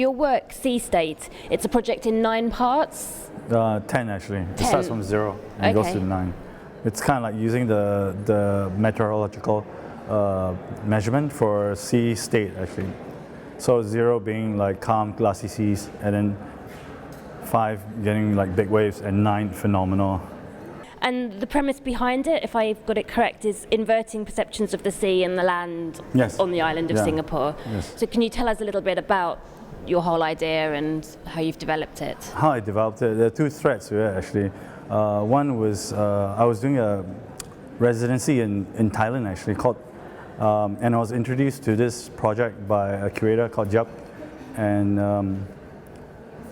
Your work, Sea State, it's a project in 9 parts? 10 actually. 10. It starts from 0 and goes to 9. It's kind of like using the meteorological measurement for sea state actually. So 0 being like calm, glassy seas, and then 5 getting like big waves, and 9 phenomenal. And the premise behind it, if I've got it correct, is inverting perceptions of the sea and the land on the island of Singapore. Yes. So can you tell us a little bit about your whole idea and how you've developed it? How I developed it, there are 2 threads to it actually. One was I was doing a residency in Thailand actually called, and I was introduced to this project by a curator called Jap, and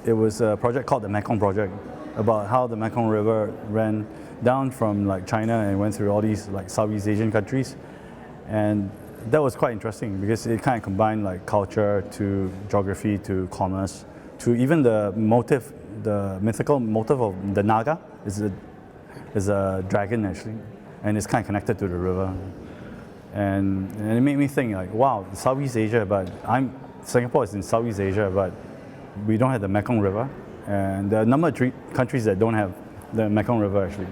it was a project called the Mekong Project, about how the Mekong River ran down from like China and went through all these like Southeast Asian countries, and that was quite interesting because it kind of combined like culture to geography to commerce to even the motive, the mythical motive of the Naga is a dragon actually, and it's kind of connected to the river, and it made me think like, wow, Southeast Asia, but Singapore is in Southeast Asia, but we don't have the Mekong River, and there are a number of countries that don't have the Mekong River actually.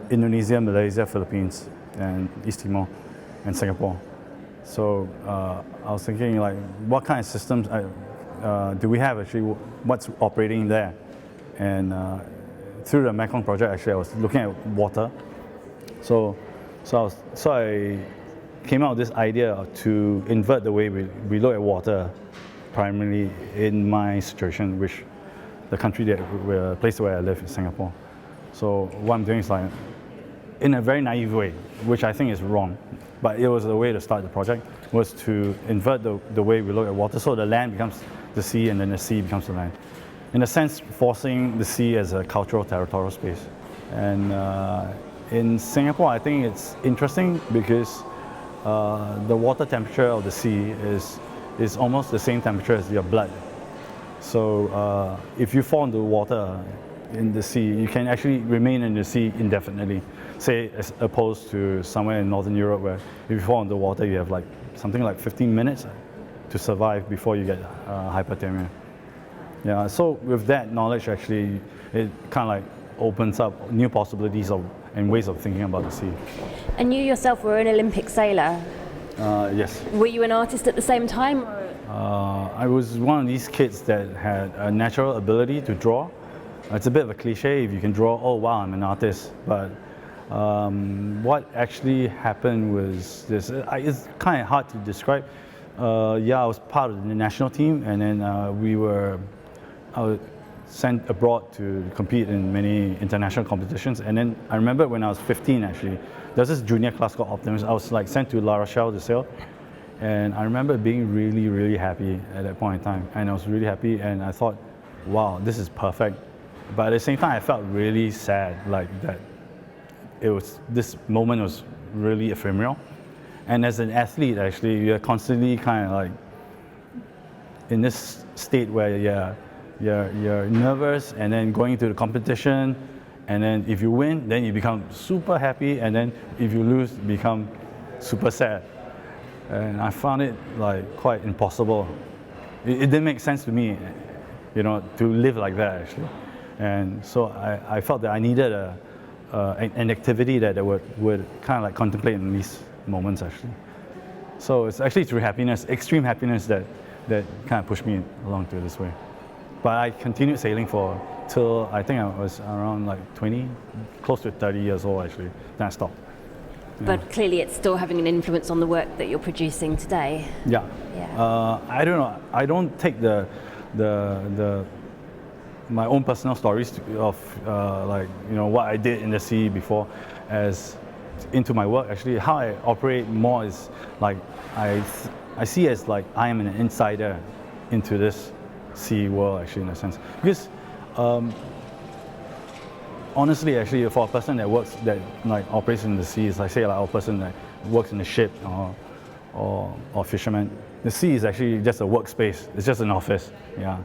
Indonesia, Malaysia, Philippines, and East Timor, and Singapore. So I was thinking like, what kind of systems do we have actually, what's operating there? And through the Mekong Project actually I was looking at water. So I came out with this idea to invert the way we look at water, primarily in my situation, which the place where I live is Singapore. So what I'm doing is like, in a very naive way, which I think is wrong, but it was a way to start the project, was to invert the way we look at water, so the land becomes the sea and then the sea becomes the land. In a sense, forcing the sea as a cultural territorial space. And in Singapore, I think it's interesting because the water temperature of the sea is almost the same temperature as your blood. So if you fall into water in the sea, you can actually remain in the sea indefinitely. Say, as opposed to somewhere in Northern Europe where if you fall into water, you have like something like 15 minutes to survive before you get hypothermia. Yeah, so with that knowledge, actually, it kind of like opens up new possibilities and ways of thinking about the sea. And you yourself were an Olympic sailor. Yes. Were you an artist at the same time? I was one of these kids that had a natural ability to draw. It's a bit of a cliche if you can draw, oh wow, I'm an artist. But what actually happened was this, it's kind of hard to describe. Yeah, I was part of the national team, and then I was sent abroad to compete in many international competitions. And then I remember when I was 15 actually, there's this junior class called Optimus. I was like sent to La Rochelle to sail. And I remember being really, really happy at that point in time. And I was really happy, and I thought, wow, this is perfect. But at the same time, I felt really sad, like that this moment was really ephemeral. And as an athlete, actually, you're constantly kind of like in this state where you're nervous, and then going into the competition, and then if you win, then you become super happy, and then if you lose, you become super sad. And I found it like quite impossible. It didn't make sense to me, you know, to live like that actually. And so I felt that I needed an activity that would kind of like contemplate in these moments actually. So it's actually through happiness, extreme happiness, that kind of pushed me along to this way. But I continued sailing till I think I was around like 20, close to 30 years old actually. Then I stopped. Yeah. But clearly it's still having an influence on the work that you're producing today. Yeah. I don't know. I don't take my own personal stories of like, you know, what I did in the sea before as into my work. Actually, how I operate more is like I see as like I am an insider into this sea world actually, in a sense, because honestly, actually, for a person that like operates in the sea, it's like say like a person that works in a ship or fisherman, the sea is actually just a workspace. It's just an office. Yeah.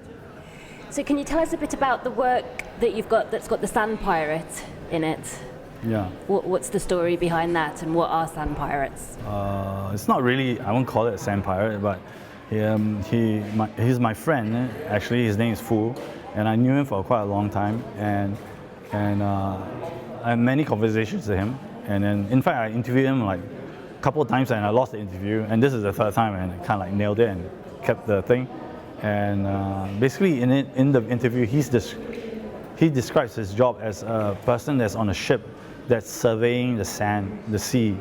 So can you tell us a bit about the work that you've got that's got the sand pirate in it? Yeah. What's the story behind that, and what are sand pirates? It's not really, I won't call it a sand pirate, but He's my friend. Actually, his name is Fu, and I knew him for quite a long time, and I had many conversations with him. And then, in fact, I interviewed him like a couple of times, and I lost the interview. And this is the third time, and I kind of like nailed it and kept the thing. And basically, in the interview, he describes his job as a person that's on a ship that's surveying the sea,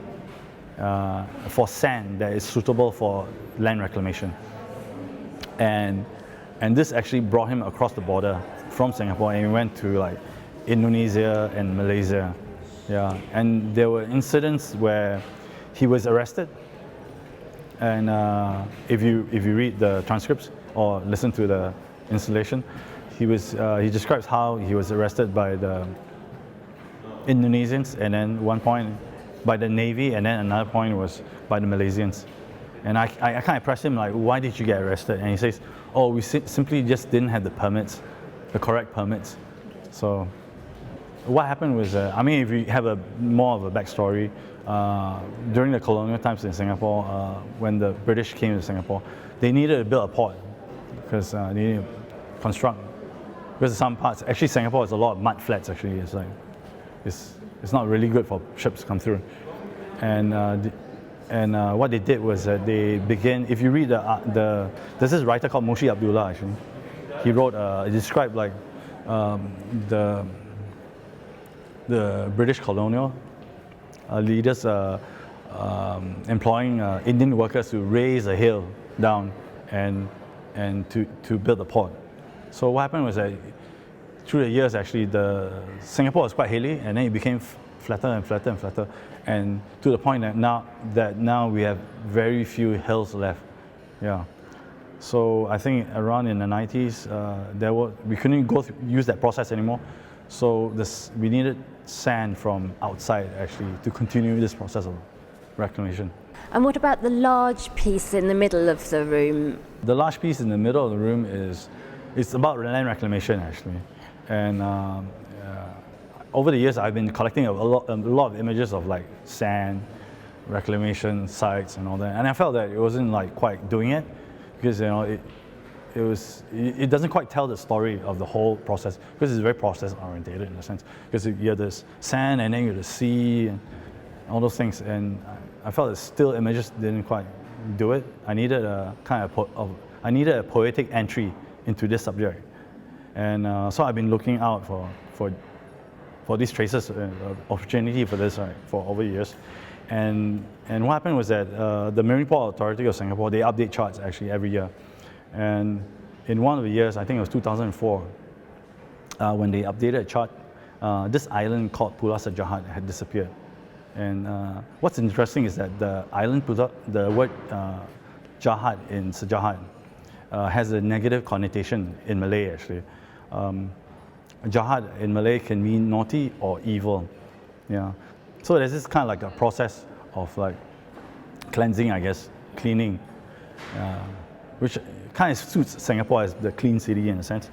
for sand that is suitable for land reclamation. And this actually brought him across the border from Singapore, and he went to like Indonesia and Malaysia. Yeah, and there were incidents where he was arrested. And if you read the transcripts or listen to the installation, he describes how he was arrested by the Indonesians, and then one point by the Navy, and then another point was by the Malaysians. And I kind of pressed him like, why did you get arrested? And he says, oh, we simply just didn't have the permits, the correct permits. So what happened was, I mean, if you have more of a backstory, during the colonial times in Singapore, when the British came to Singapore, they needed to build a port because they needed to construct. Because some parts, actually Singapore has a lot of mud flats actually. It's like, it's not really good for ships to come through. And what they did was that they began, if you read there's this writer called Moshi Abdullah actually. He wrote, he described like the British colonial leaders employing Indian workers to raise a hill down and to build a port. So what happened was that through the years, actually, Singapore was quite hilly, and then it became flatter and flatter and flatter, and to the point that now we have very few hills left. Yeah. So I think around in the 90s, we couldn't use that process anymore. So we needed sand from outside actually to continue this process of reclamation. And what about the large piece in the middle of the room? The large piece in the middle of the room it's about land reclamation actually. And over the years, I've been collecting a lot of images of like sand, reclamation sites and all that. And I felt that it wasn't like quite doing it because it doesn't quite tell the story of the whole process because it's very process orientated in a sense. Because you have this sand and then you have the sea and all those things. And I felt that still images didn't quite do it. I needed a poetic entry into this subject. And so I've been looking out for these traces, opportunity for this for over years. And what happened was that the Marine Port Authority of Singapore, they update charts actually every year. And in one of the years, I think it was 2004, when they updated a chart, this island called Pulau Sejahat had disappeared. And what's interesting is that the island, the word Jahat in Sejahat has a negative connotation in Malay actually. Jahat in Malay can mean naughty or evil. Yeah. So there's this kind of like a process of like cleansing, I guess, cleaning, which kind of suits Singapore as the clean city in a sense.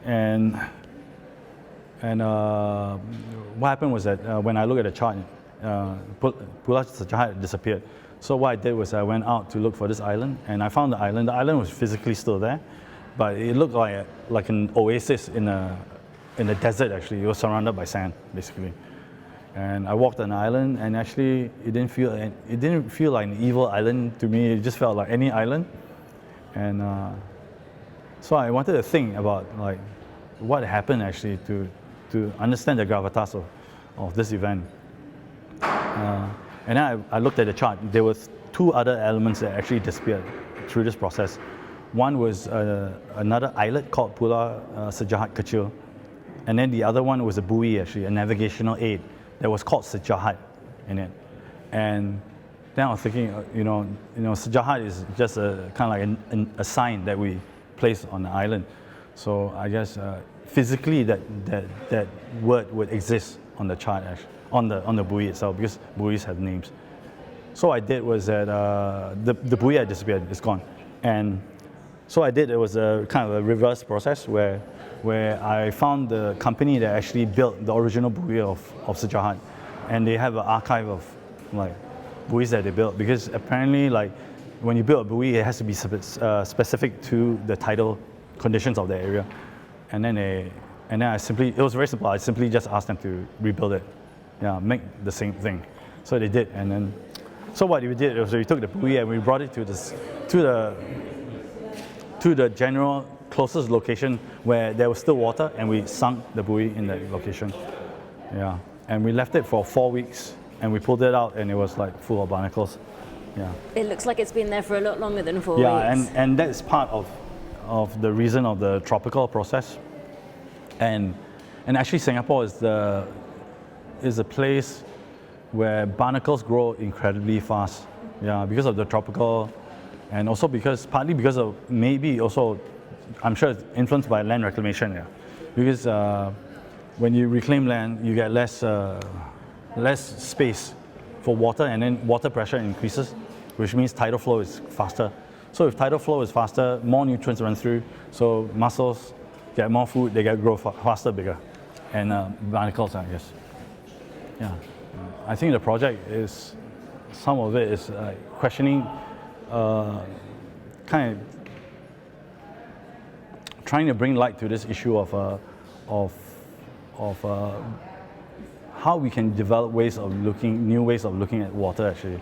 And what happened was that when I look at the chart, Pulau Sejahat disappeared. So what I did was I went out to look for this island, and I found the island. The island was physically still there, but it looked like an oasis in the desert actually. It was surrounded by sand basically. And I walked on the island, and actually it didn't feel like an evil island to me. It just felt like any island. And so I wanted to think about like what happened actually to understand the gravitas of this event. And then I looked at the chart. There were two other elements that actually disappeared through this process. One was another islet called Pulau Sejahat Kecil, and then the other one was a buoy actually, a navigational aid that was called Sejahat in it. And then I was thinking, Sejahat is just a kind of like a sign that we place on the island. So I guess physically that word would exist on the chart actually, on the buoy itself, because buoys have names. So what I did was that the buoy had disappeared, it's gone. And so it was a kind of a reverse process where I found the company that actually built the original buoy of Sejahat, and they have an archive of like buoys that they built, because apparently like when you build a buoy, it has to be specific to the tidal conditions of the area. And then it was very simple. I simply just asked them to rebuild it, make the same thing. So they did, and then so what we did was we took the buoy and we brought it to the general closest location where there was still water, and we sunk the buoy in that location. Yeah, and we left it for 4 weeks, and we pulled it out, and it was like full of barnacles. Yeah. It looks like it's been there for a lot longer than 4 weeks. Yeah, and that's part of the reason of the tropical process. And actually Singapore is a place where barnacles grow incredibly fast. Yeah, because of the tropical, and also partly because of maybe also, I'm sure it's influenced by land reclamation. Yeah, because when you reclaim land, you get less space for water, and then water pressure increases, which means tidal flow is faster. So if tidal flow is faster, more nutrients run through, so mussels get more food, they grow faster, bigger, and barnacles, I guess. Yeah, I think the project is, some of it is questioning, kind of trying to bring light to this issue of how we can develop new ways of looking at water, actually,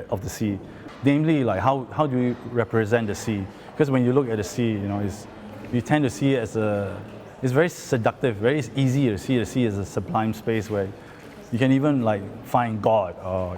of the sea. Namely, like how do we represent the sea? Because when you look at the sea, you tend to see it as it's very seductive, very easy to see the sea as a sublime space where you can even like find God, or